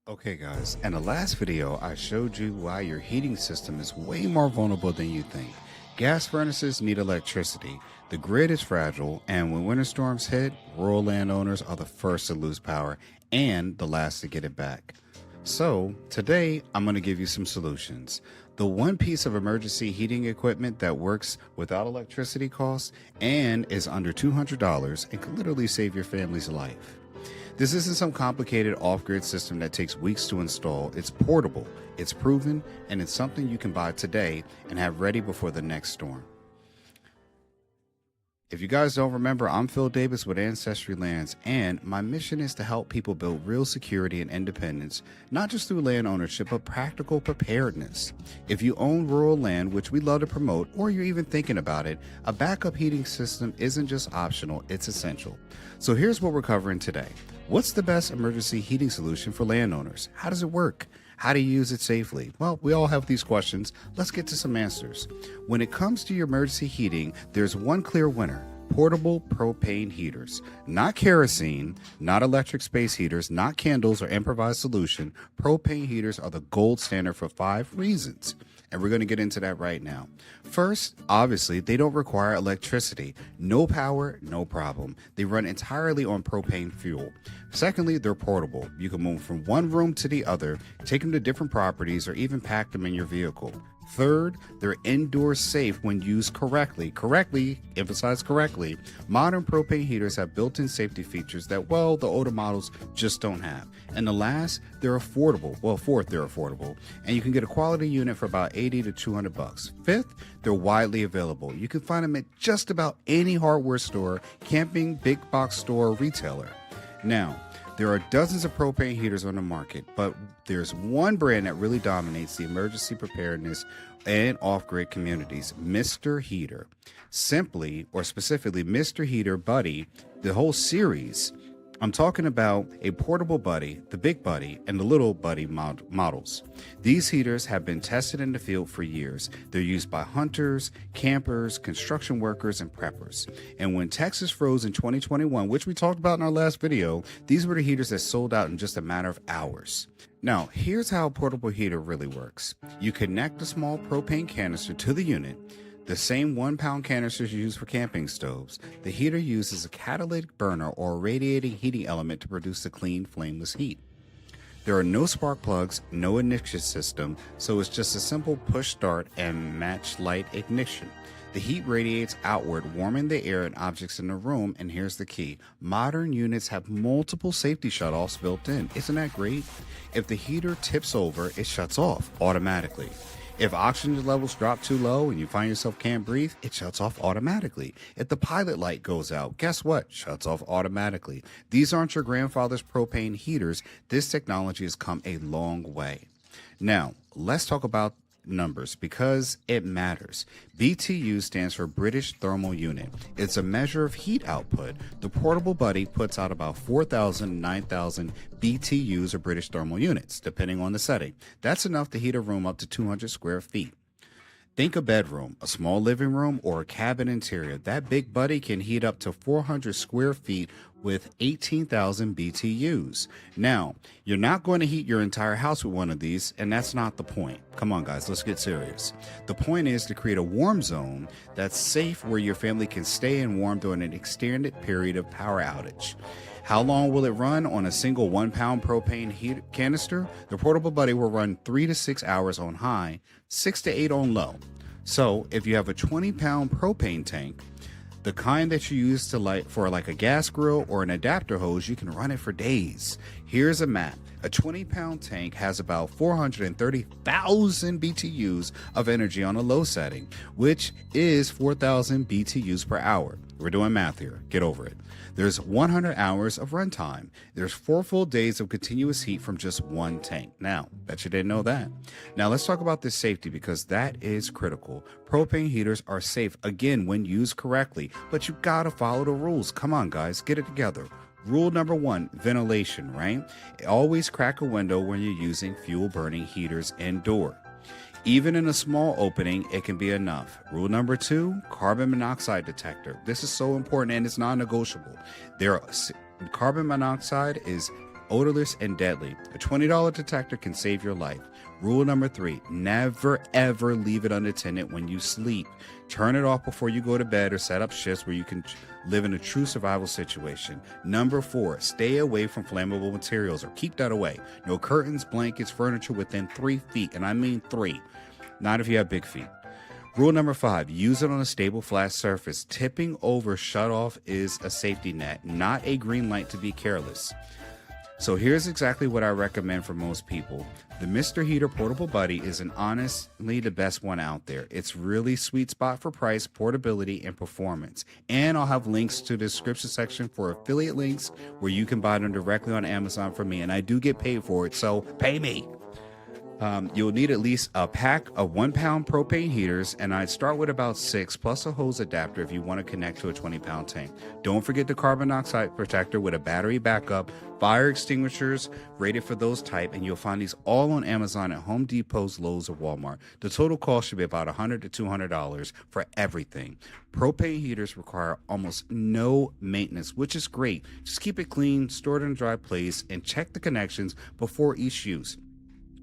Okay guys, in the last video I showed you why your heating system is way more vulnerable than you think. Gas furnaces need electricity, the grid is fragile, and when winter storms hit, rural landowners are the first to lose power and the last to get it back. So today I'm going to give you some solutions. The one piece of emergency heating equipment that works without electricity costs and is under $200 and could literally save your family's life. This isn't some complicated off-grid system that takes weeks to install. It's portable, it's proven, and it's something you can buy today and have ready before the next storm. If you guys don't remember, I'm Phil Davis with Ancestry Lands, and my mission is to help people build real security and independence, not just through land ownership, but practical preparedness. If you own rural land, which we love to promote, or you're even thinking about it, a backup heating system isn't just optional, it's essential. So here's what we're covering today. What's the best emergency heating solution for landowners? How does it work? How to use it safely? Well, we all have these questions. Let's get to some answers. When it comes to your emergency heating, there's one clear winner. Portable propane heaters. Not kerosene, not electric space heaters, not candles or improvised solution. Propane heaters are the gold standard for 5 reasons. And we're going to get into that right now. First, obviously, they don't require electricity. No power, no problem. They run entirely on propane fuel. Secondly, they're portable. You can move from one room to the other, take them to different properties, or even pack them in your vehicle. Third, they're indoor safe when used correctly, emphasize correctly. Modern propane heaters have built-in safety features that, well, the older models just don't have. And the last, they're affordable. Well, fourth, they're affordable. And you can get a quality unit for about $80 to $200. Fifth, they're widely available. You can find them at just about any hardware store, camping, big box store, or retailer. Now, there are dozens of propane heaters on the market, but there's one brand that really dominates the emergency preparedness and off-grid communities, Mr. Heater. Simply, or specifically, Mr. Heater Buddy, the whole series. I'm talking about a portable buddy, the big buddy, and the little buddy models. These heaters have been tested in the field for years. They're used by hunters, campers, construction workers, and preppers. And when Texas froze in 2021, which we talked about in our last video, these were the heaters that sold out in just a matter of hours. Now, here's how a portable heater really works. You connect a small propane canister to the unit. The same 1-pound canisters used for camping stoves. The heater uses a catalytic burner or a radiating heating element to produce a clean, flameless heat. There are no spark plugs, no ignition system, so it's just a simple push start and match light ignition. The heat radiates outward, warming the air and objects in the room, and here's the key. Modern units have multiple safety shutoffs built in. Isn't that great? If the heater tips over, it shuts off automatically. If oxygen levels drop too low and you find yourself can't breathe, it shuts off automatically. If the pilot light goes out, guess what? Shuts off automatically. These aren't your grandfather's propane heaters. This technology has come a long way. Now, let's talk about numbers because it matters. BTU stands for British Thermal Unit. It's a measure of heat output. The portable buddy puts out about 4,000 9,000 BTUs or British Thermal Units, depending on the setting. That's enough to heat a room up to 200 square feet. Think a bedroom, a small living room, or a cabin interior. That big buddy can heat up to 400 square feet with 18,000 BTUs. Now, you're not going to heat your entire house with one of these, and that's not the point. Come on, guys, let's get serious. The point is to create a warm zone that's safe where your family can stay in warm during an extended period of power outage. How long will it run on a single 1-pound propane heat canister? The portable buddy will run 3 to 6 hours on high, 6 to 8 on low. So if you have a 20-pound propane tank, the kind that you use to light for like a gas grill or an adapter hose, you can run it for days. Here's a map. A 20-pound tank has about 430,000 BTUs of energy on a low setting, which is 4,000 BTUs per hour. We're doing math here. Get over it. There's 100 hours of runtime. There's 4 full days of continuous heat from just one tank. Now, bet you didn't know that. Now let's talk about this safety because that is critical. Propane heaters are safe, again, when used correctly, but you gotta follow the rules. Come on, guys, get it together. Rule number 1, ventilation, right? Always crack a window when you're using fuel-burning heaters indoor. Even in a small opening, it can be enough. Rule number 2, carbon monoxide detector. This is so important and it's non-negotiable. Carbon monoxide is odorless and deadly. A $20 detector can save your life. Rule number 3, never ever leave it unattended when you sleep. Turn it off before you go to bed or set up shifts where you can live in a true survival situation. Number 4, stay away from flammable materials or keep that away. No curtains, blankets, furniture within 3 feet, and I mean 3. Not if you have big feet. Rule number 5, use it on a stable flat surface. Tipping over shutoff is a safety net, not a green light to be careless. So here's exactly what I recommend for most people. The Mr. Heater Portable Buddy is honestly the best one out there. It's really sweet spot for price, portability, and performance. And I'll have links to the description section for affiliate links where you can buy them directly on Amazon from me. And I do get paid for it, so pay me. You'll need at least a pack of 1-pound propane heaters, and I'd start with about 6 plus a hose adapter if you want to connect to a 20-pound tank. Don't forget the carbon monoxide protector with a battery backup, fire extinguishers rated for those type, and you'll find these all on Amazon at Home Depot's, Lowe's, or Walmart. The total cost should be about $100 to $200 for everything. Propane heaters require almost no maintenance, which is great. Just keep it clean, store it in a dry place, and check the connections before each use.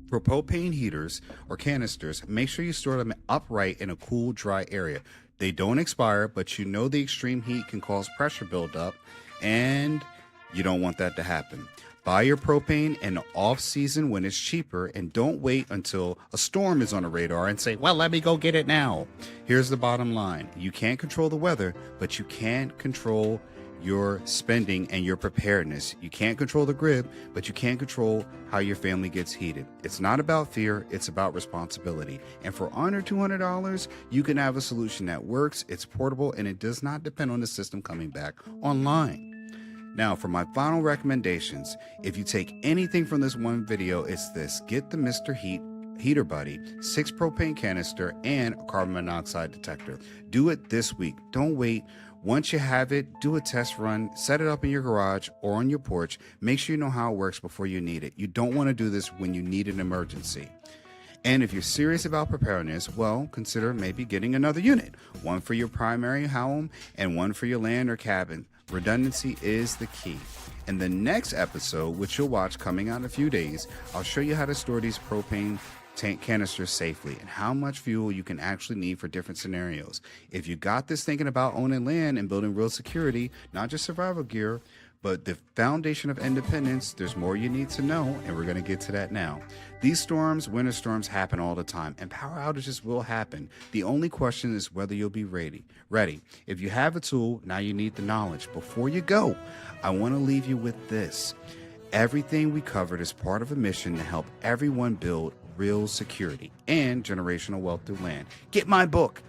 For propane heaters or canisters, make sure you store them upright in a cool, dry area. They don't expire, but you know the extreme heat can cause pressure buildup, and you don't want that to happen. Buy your propane in the off-season when it's cheaper, and don't wait until a storm is on the radar and say, well, let me go get it now. Here's the bottom line. You can't control the weather, but you can control your spending and your preparedness. You can't control the grid, but you can control how your family gets heated. It's not about fear, it's about responsibility. And for under $200, you can have a solution that works, it's portable, and it does not depend on the system coming back online. Now, for my final recommendations, if you take anything from this one video, it's this: get the Mr. Heater Buddy, 6 propane canister, and a carbon monoxide detector. Do it this week. Don't wait. Once you have it, do a test run, set it up in your garage or on your porch. Make sure you know how it works before you need it. You don't want to do this when you need an emergency. And if you're serious about preparedness, well, consider maybe getting another unit, one for your primary home and one for your land or cabin. Redundancy is the key. In the next episode, which you'll watch coming out in a few days, I'll show you how to store these propane tank canisters safely and how much fuel you can actually need for different scenarios. If you got this thinking about owning land and building real security, not just survival gear, but the foundation of independence, there's more you need to know, and we're going to get to that now. These storms, winter storms, happen all the time, and power outages will happen. The only question is whether you'll be ready. If you have a tool, now you need the knowledge. Before you go, I want to leave you with this. Everything we covered is part of a mission to help everyone build real security and generational wealth through land. Get my book,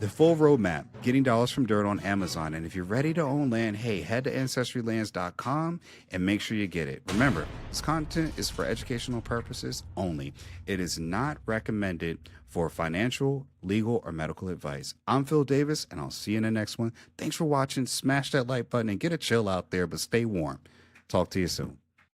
The Full Roadmap, Getting Dollars from Dirt, on Amazon. And if you're ready to own land, hey, head to ancestrylands.com and make sure you get it. Remember, this content is for educational purposes only. It is not recommended for financial, legal, or medical advice. I'm Phil Davis, and I'll see you in the next one. Thanks for watching. Smash that like button and get a chill out there, but stay warm. Talk to you soon.